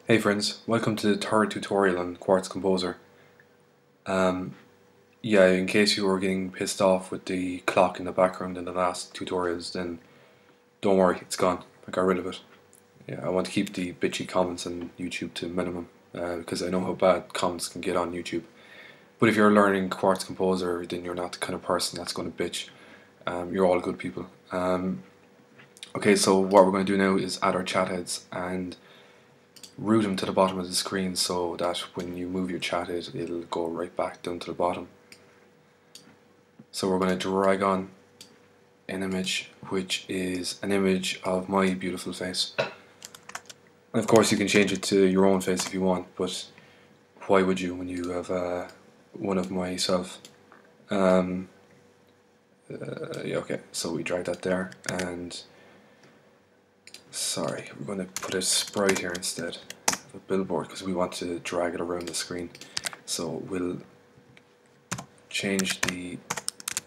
Hey friends, welcome to the third tutorial on Quartz Composer. Yeah, in case you were getting pissed off with the clock in the background in the last tutorials, then don't worry, it's gone. I got rid of it. Yeah, I want to keep the bitchy comments on YouTube to a minimum because I know how bad comments can get on YouTube. But if you're learning Quartz Composer, then you're not the kind of person that's going to bitch. You're all good people. Okay, so what we're going to do now is add our chat heads and route them to the bottom of the screen so that when you move your chat head, it'll go right back down to the bottom. So we're going to drag on an image which is an image of my beautiful face. And of course you can change it to your own face if you want, but why would you when you have one of myself? Yeah, okay, so we drag that there, and sorry, we're going to put a sprite here instead of a billboard because we want to drag it around the screen. So we'll change the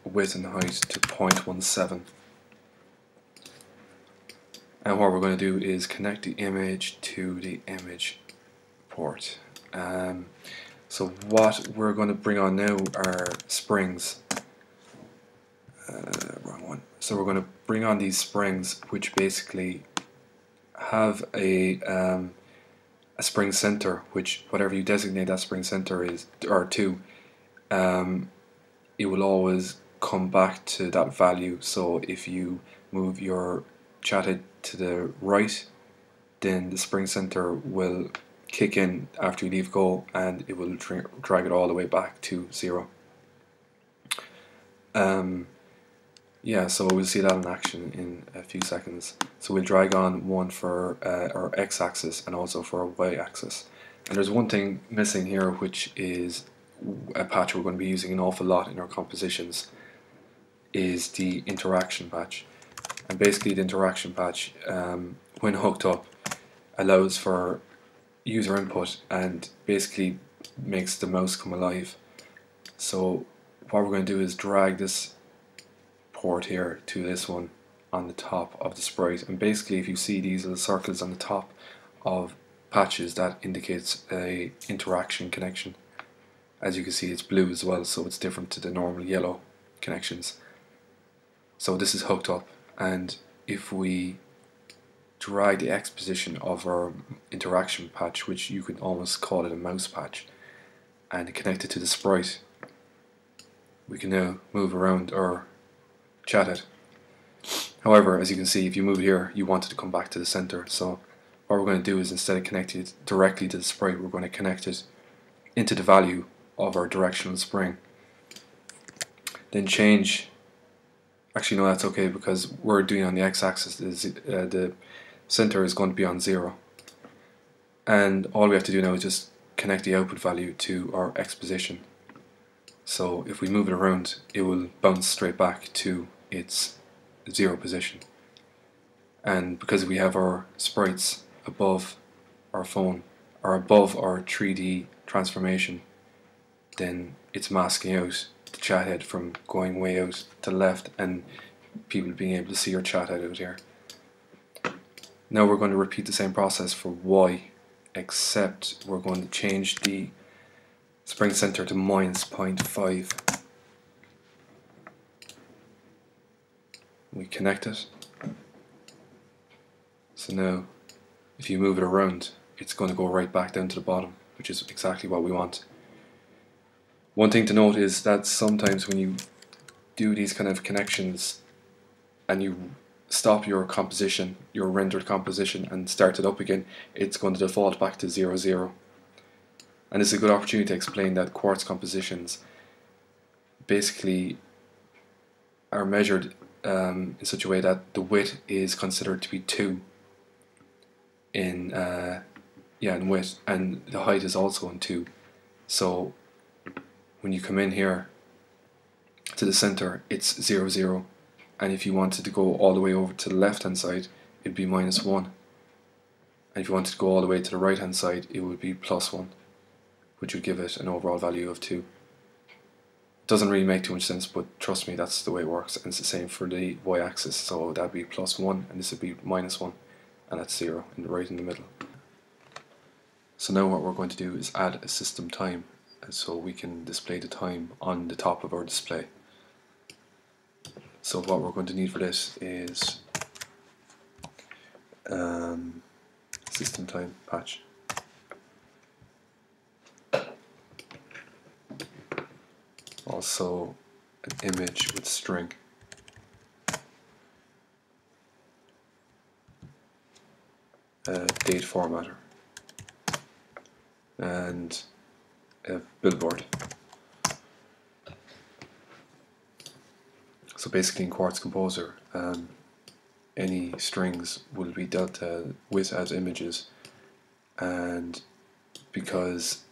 width and height to 0.17, and what we're going to do is connect the image to the image port. So what we're going to bring on now are springs. Wrong one. So we're going to bring on these springs, which basically have a spring center, which whatever you designate that spring center is or to, it will always come back to that value. So if you move your chat head to the right, then the spring center will kick in after you leave go, and it will drag it all the way back to 0. Yeah, so we'll see that in action in a few seconds. So we'll drag on one for our x-axis and also for our y-axis. And there's one thing missing here, which is a patch we're going to be using an awful lot in our compositions, is the interaction patch. And basically the interaction patch, when hooked up, allows for user input and basically makes the mouse come alive. So what we're going to do is drag this port here to this one on the top of the sprite, and basically if you see these little circles on the top of patches, that indicates a interaction connection. As you can see, it's blue as well, so it's different to the normal yellow connections. So this is hooked up, and if we drag the X position of our interaction patch, which you could almost call it a mouse patch, and connect it to the sprite, we can now move around our chat it. However, as you can see, if you move here, you want it to come back to the center. So what we're going to do is, instead of connecting it directly to the sprite, we're going to connect it into the value of our directional spring. Then change. Actually, no, that's okay because we're doing on the x-axis. The center is going to be on 0, and all we have to do now is just connect the output value to our x position. So if we move it around, it will bounce straight back to its 0 position. And because we have our sprites above our phone, or above our 3D transformation, then it's masking out the chat head from going way out to the left and people being able to see your chat head out here. Now we're going to repeat the same process for Y, except we're going to change the spring center to -0.5. We connect it. So now if you move it around, it's going to go right back down to the bottom, which is exactly what we want. One thing to note is that sometimes when you do these kind of connections and you stop your composition, your rendered composition, and start it up again, it's going to default back to 0, 0. And it's a good opportunity to explain that Quartz compositions basically are measured in such a way that the width is considered to be 2 in width, and the height is also in 2. So when you come in here to the center, it's 0, 0, and if you wanted to go all the way over to the left hand side, it'd be -1, and if you wanted to go all the way to the right hand side, it would be +1, which would give it an overall value of 2. Doesn't really make too much sense, but trust me, that's the way it works. And it's the same for the y-axis, so that'd be +1 and this would be -1, and that's 0 right in the middle. So now what we're going to do is add a system time, so we can display the time on the top of our display. So what we're going to need for this is system time patch. Also an image with string. Date formatter. And a billboard. So basically in Quartz Composer, any strings will be dealt with as images, and because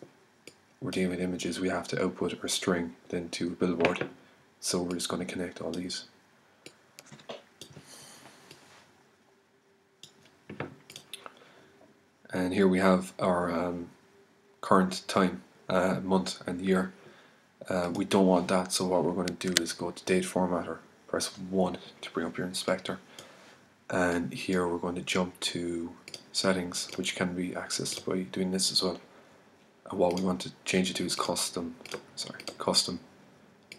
we're dealing with images, we have to output our string then to a billboard. So we're just going to connect all these. And here we have our current time, month and year. We don't want that, so what we're going to do is go to Date Formatter, press 1 to bring up your inspector, and here we're going to jump to Settings, which can be accessed by doing this as well. And what we want to change it to is Custom,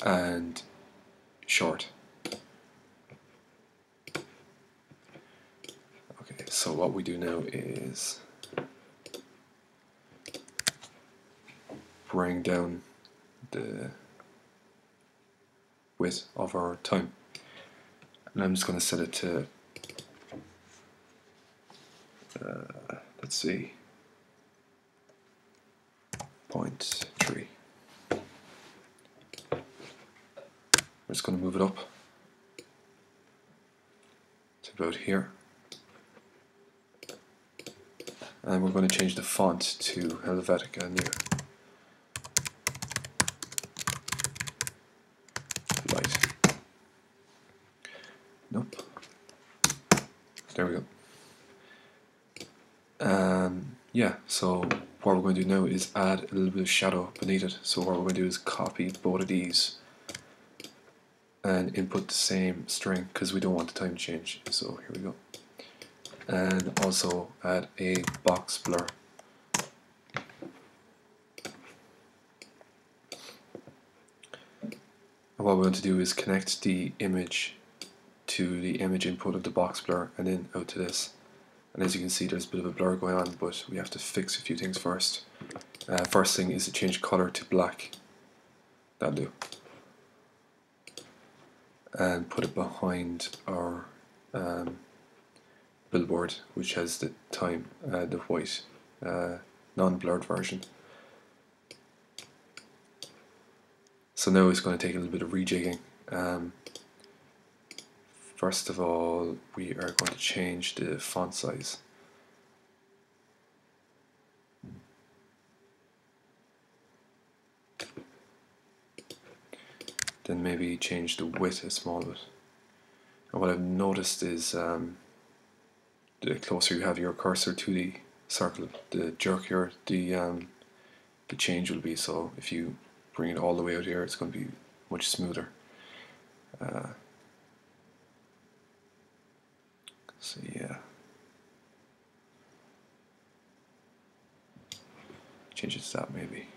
and Short. Okay, so what we do now is bring down the width of our time, and I'm just going to set it to let's see, 0.3. We're just going to move it up to about here, and we're going to change the font to Helvetica Near. Nope. There we go. Yeah, so what we're going to do now is add a little bit of shadow beneath it. So what we're going to do is copy both of these and input the same string, because we don't want the time to change. So here we go. And also add a box blur. And what we want to do is connect the image to the image input of the box blur and then out to this. And as you can see, there's a bit of a blur going on, but we have to fix a few things first. First thing is to change color to black. That'll do. And put it behind our billboard, which has the time, the white, non-blurred version. So now it's going to take a little bit of rejigging. First of all, we are going to change the font size. Then maybe change the width a small bit. And what I've noticed is the closer you have your cursor to the circle, the jerkier the change will be. So if you bring it all the way out here, it's going to be much smoother. So yeah, change it to that maybe.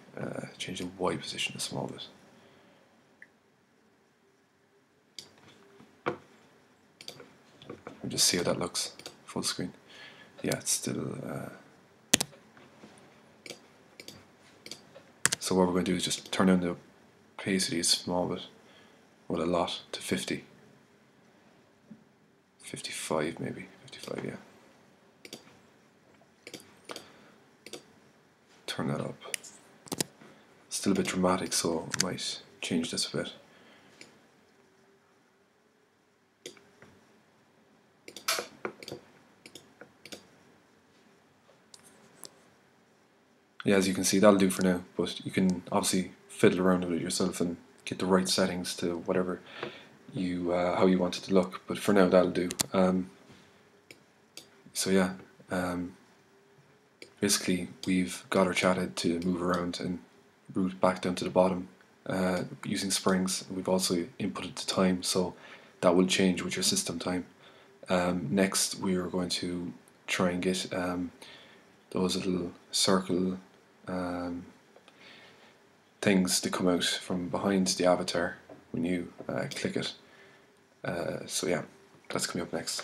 Change the Y position a small bit. And just see how that looks full screen. Yeah, it's still. So what we're going to do is just turn down the opacity a small bit, well, a lot, to 50. 55 maybe, 55, yeah. Turn that up. Still a bit dramatic, so I might change this a bit. Yeah, as you can see, that'll do for now, but you can obviously fiddle around with it yourself and get the right settings to whatever you how you want it to look, but for now that'll do. So yeah, basically we've got our chatted to move around and route back down to the bottom using springs. We've also inputted the time, so that will change with your system time. Next we are going to try and get those little circle things to come out from behind the avatar when you click it. So yeah, that's coming up next.